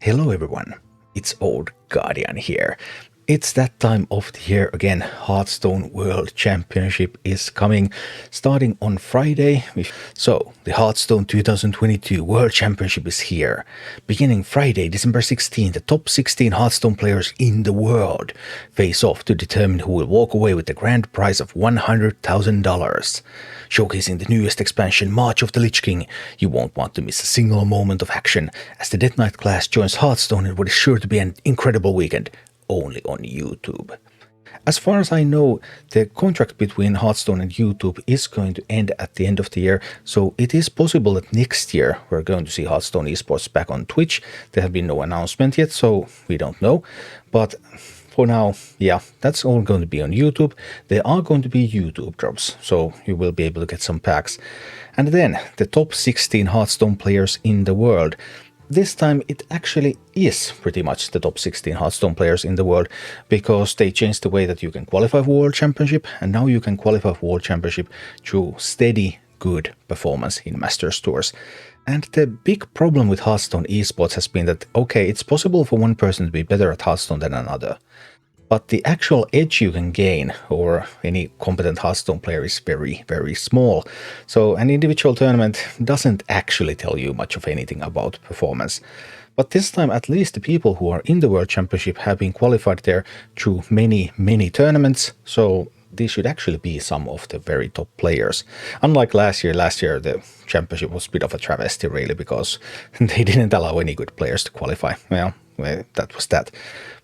Hello everyone, it's Old Guardian here. It's that time of the year again. Hearthstone World Championship is coming, starting on Friday. So, the Hearthstone 2022 World Championship is here. Beginning Friday, December 16, the top 16 Hearthstone players in the world face off to determine who will walk away with the grand prize of $100,000. Showcasing the newest expansion, March of the Lich King, you won't want to miss a single moment of action as the Deth Knight class joins Hearthstone in what is sure to be an incredible weekend, only on YouTube. As far as I know, the contract between Hearthstone and YouTube is going to end at the end of the year, so it is possible that next year we're going to see Hearthstone esports back on Twitch. There have been no announcement yet, so we don't know, but for now, yeah, that's all going to be on YouTube. There are going to be YouTube drops, so you will be able to get some packs. And then the top 16 Hearthstone players in the world. This time it actually is pretty much the top 16 Hearthstone players in the world, because they changed the way that you can qualify for World Championship, and now you can qualify for World Championship through steady, good performance in Masters Tours. And the big problem with Hearthstone esports has been that, okay, it's possible for one person to be better at Hearthstone than another, but the actual edge you can gain over any competent Hearthstone player is very, very small. So an individual tournament doesn't actually tell you much of anything about performance. But this time, at least the people who are in the World Championship have been qualified there through many, many tournaments. So these should actually be some of the very top players. Unlike last year the championship was a bit of a travesty really, because they didn't allow any good players to qualify. Well, that was that.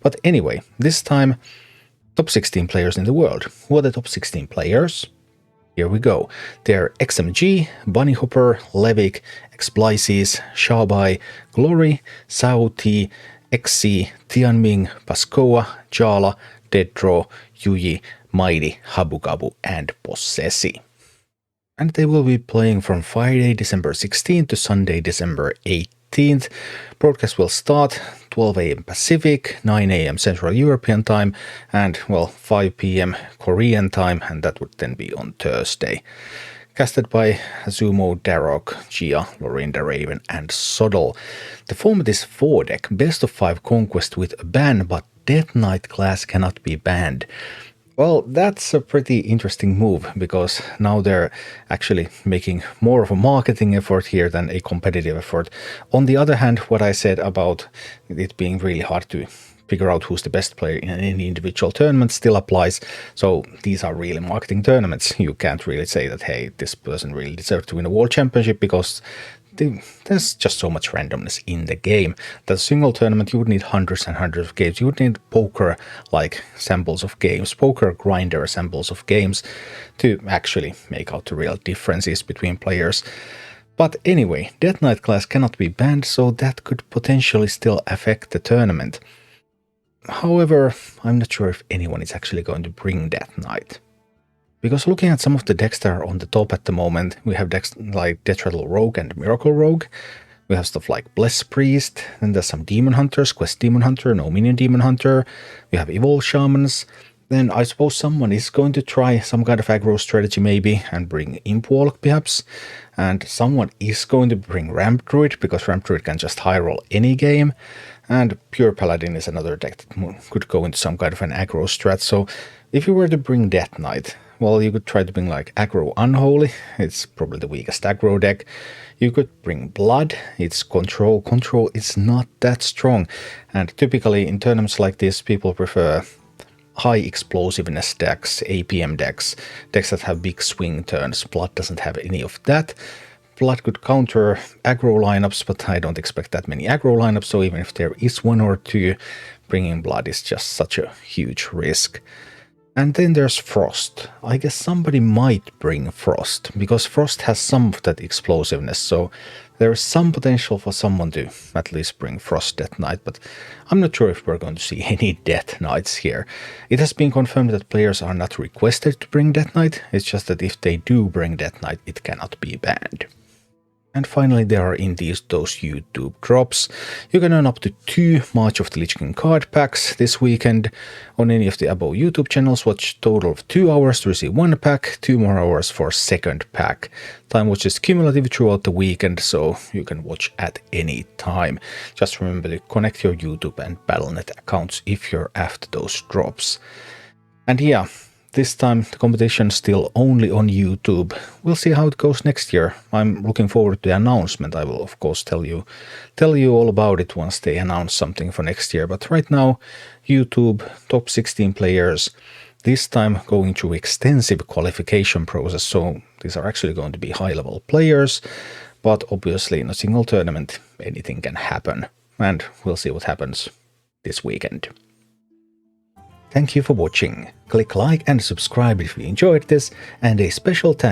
But anyway, this time, top 16 players in the world. Who are the top 16 players? Here we go. They're XMG, Bunnyhopper, Levick, Xplices, Shabai, Glory, Sao T, XC, Tianming, Pascoa, Jala, Deaddraw, Yuyi, Mighty, Habugabu, and Possessi. And they will be playing from Friday, December 16th to Sunday, December 18th. Broadcast will start 12 AM Pacific, 9 AM Central European time, and, well, 5 PM Korean time, and that would then be on Thursday. Casted by Azumo, Darok, Gia, Lorinda Raven, and Sodal. The format is 4-deck, best of 5 conquest with a ban, but Deth Knight class cannot be banned. Well, that's a pretty interesting move, because now they're actually making more of a marketing effort here than a competitive effort. On the other hand, what I said about it being really hard to figure out who's the best player in any individual tournament still applies. So these are really marketing tournaments. You can't really say that, hey, this person really deserved to win a World Championship, because there's just so much randomness in the game. That single tournament, you would need hundreds and hundreds of games. You would need poker-like samples of games, poker grinder samples of games to actually make out the real differences between players. But anyway, Deth Knight class cannot be banned, so that could potentially still affect the tournament. However, I'm not sure if anyone is actually going to bring Deth Knight. Because looking at some of the decks that are on the top at the moment, we have decks like Death Rattle Rogue and Miracle Rogue. We have stuff like Bless Priest, and there's some Demon Hunters, Quest Demon Hunter, No Minion Demon Hunter. We have Evolve Shamans. Then I suppose someone is going to try some kind of aggro strategy maybe and bring Imp Warlock perhaps. And someone is going to bring Ramp Druid, because Ramp Druid can just high roll any game. And Pure Paladin is another deck that could go into some kind of an aggro strat. So if you were to bring Deth Knight, well, you could try to bring like Aggro Unholy. It's probably the weakest aggro deck. You could bring Blood. It's control. Control is not that strong. And typically in tournaments like this, people prefer high explosiveness decks, APM decks, decks that have big swing turns. Blood doesn't have any of that. Blood could counter aggro lineups, but I don't expect that many aggro lineups, so even if there is one or two, bringing Blood is just such a huge risk. And then there's Frost. I guess somebody might bring Frost, because Frost has some of that explosiveness, so there's some potential for someone to at least bring Frost Deth Knight, but I'm not sure if we're going to see any Deth Knights here. It has been confirmed that players are not requested to bring Deth Knight, it's just that if they do bring Deth Knight, it cannot be banned. And finally, there are indeed those YouTube drops. You can earn up to 2 March of the Lich King card packs this weekend on any of the above YouTube channels. Watch total of 2 hours to receive 1 pack, 2 more hours for second pack. Time watch is cumulative throughout the weekend, so you can watch at any time. Just remember to connect your YouTube and Battle.net accounts if you're after those drops. And yeah, this time the competition still only on YouTube. We'll see how it goes next year. I'm looking forward to the announcement. I will of course tell you all about it once they announce something for next year. But right now, YouTube top 16 players, this time going through extensive qualification process. So these are actually going to be high-level players, but obviously in a single tournament anything can happen. And we'll see what happens this weekend. Thank you for watching. Click like and subscribe if you enjoyed this, and a special thanks